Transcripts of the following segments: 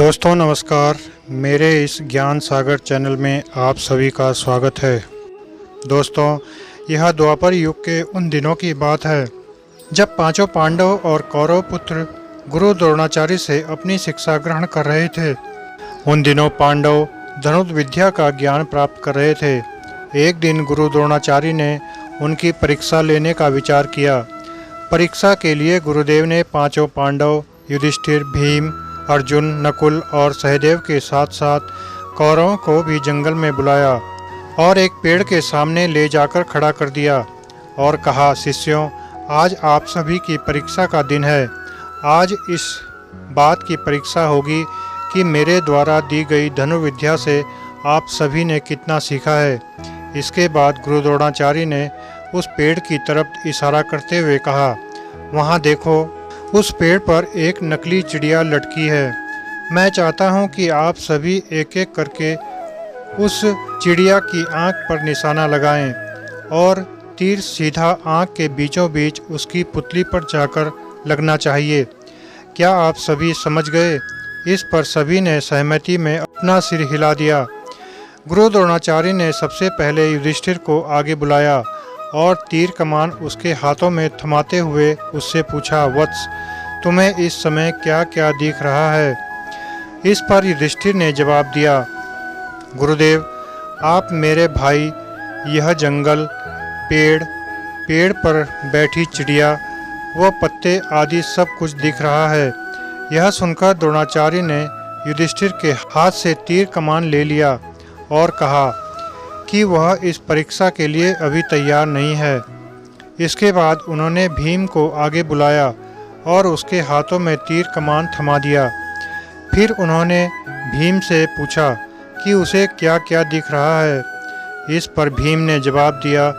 दोस्तों नमस्कार। मेरे इस ज्ञान सागर चैनल में आप सभी का स्वागत है। दोस्तों, यह द्वापर युग के उन दिनों की बात है जब पांचों पांडव और कौरव पुत्र गुरु द्रोणाचार्य से अपनी शिक्षा ग्रहण कर रहे थे। उन दिनों पांडव धनुर्विद्या का ज्ञान प्राप्त कर रहे थे। एक दिन गुरु द्रोणाचार्य ने उनकी परीक्षा लेने का विचार किया। परीक्षा के लिए गुरुदेव ने पांचों पांडव युधिष्ठिर, भीम, अर्जुन, नकुल और सहदेव के साथ साथ कौरवों को भी जंगल में बुलाया और एक पेड़ के सामने ले जाकर खड़ा कर दिया और कहा, शिष्यों, आज आप सभी की परीक्षा का दिन है। आज इस बात की परीक्षा होगी कि मेरे द्वारा दी गई धनुर्विद्या से आप सभी ने कितना सीखा है। इसके बाद गुरु द्रोणाचार्य ने उस पेड़ की तरफ इशारा करते हुए कहा, वहाँ देखो, उस पेड़ पर एक नकली चिड़िया लटकी है। मैं चाहता हूँ कि आप सभी एक एक करके उस चिड़िया की आँख पर निशाना लगाएं और तीर सीधा आँख के बीचों बीच उसकी पुतली पर जाकर लगना चाहिए। क्या आप सभी समझ गए? इस पर सभी ने सहमति में अपना सिर हिला दिया। गुरु द्रोणाचार्य ने सबसे पहले युधिष्ठिर को आगे बुलाया और तीर कमान उसके हाथों में थमाते हुए उससे पूछा, वत्स, तुम्हें इस समय क्या क्या दिख रहा है? इस पर युधिष्ठिर ने जवाब दिया, गुरुदेव, आप मेरे भाई, यह जंगल, पेड़ पर बैठी चिड़िया, वह पत्ते आदि सब कुछ दिख रहा है। यह सुनकर द्रोणाचार्य ने युधिष्ठिर के हाथ से तीर कमान ले लिया और कहा कि वह इस परीक्षा के लिए अभी तैयार नहीं है। इसके बाद उन्होंने भीम को आगे बुलाया और उसके हाथों में तीर कमान थमा दिया। फिर उन्होंने भीम से पूछा कि उसे क्या क्या दिख रहा है। इस पर भीम ने जवाब दिया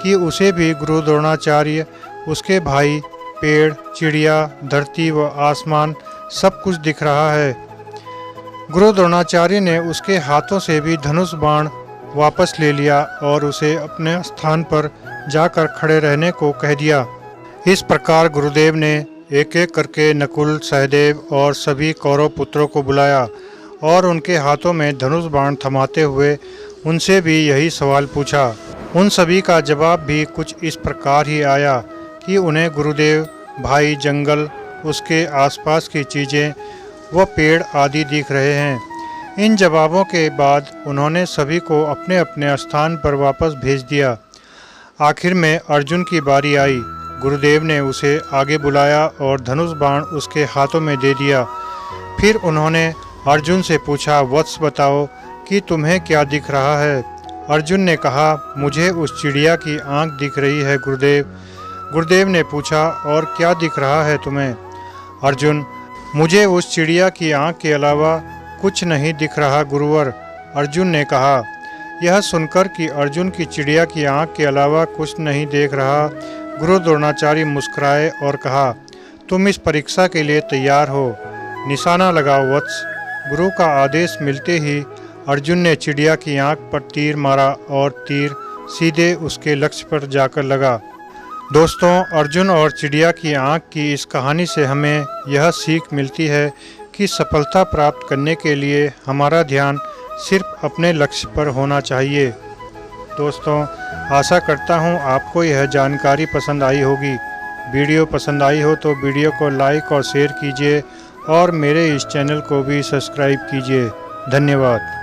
कि उसे भी गुरु द्रोणाचार्य, उसके भाई, पेड़, चिड़िया, धरती व आसमान सब कुछ दिख रहा है। गुरु द्रोणाचार्य ने उसके हाथों से भी धनुष बाण वापस ले लिया और उसे अपने स्थान पर जाकर खड़े रहने को कह दिया। इस प्रकार गुरुदेव ने एक एक करके नकुल, सहदेव और सभी कौरव पुत्रों को बुलाया और उनके हाथों में धनुष बाण थमाते हुए उनसे भी यही सवाल पूछा। उन सभी का जवाब भी कुछ इस प्रकार ही आया कि उन्हें गुरुदेव, भाई, जंगल, उसके आसपास की चीज़ें व पेड़ आदि दिख रहे हैं। इन जवाबों के बाद उन्होंने सभी को अपने अपने स्थान पर वापस भेज दिया। आखिर में अर्जुन की बारी आई। गुरुदेव ने उसे आगे बुलाया और धनुष बाण उसके हाथों में दे दिया। फिर उन्होंने अर्जुन से पूछा, वत्स, बताओ कि तुम्हें क्या दिख रहा है? अर्जुन ने कहा, मुझे उस चिड़िया की आँख दिख रही है गुरुदेव। गुरुदेव ने पूछा, और क्या दिख रहा है तुम्हें? अर्जुन, मुझे उस चिड़िया की आँख के अलावा कुछ नहीं दिख रहा गुरुवर। अर्जुन ने कहा। यह सुनकर कि अर्जुन की चिड़िया की आँख के अलावा कुछ नहीं देख रहा, गुरु द्रोणाचार्य मुस्कुराए और कहा, तुम इस परीक्षा के लिए तैयार हो, निशाना लगाओ वत्स। गुरु का आदेश मिलते ही अर्जुन ने चिड़िया की आँख पर तीर मारा और तीर सीधे उसके लक्ष्य पर जाकर लगा। दोस्तों, अर्जुन और चिड़िया की आँख की इस कहानी से हमें यह सीख मिलती है कि सफलता प्राप्त करने के लिए हमारा ध्यान सिर्फ अपने लक्ष्य पर होना चाहिए। दोस्तों, आशा करता हूँ आपको यह जानकारी पसंद आई होगी। वीडियो पसंद आई हो तो वीडियो को लाइक और शेयर कीजिए और मेरे इस चैनल को भी सब्सक्राइब कीजिए। धन्यवाद।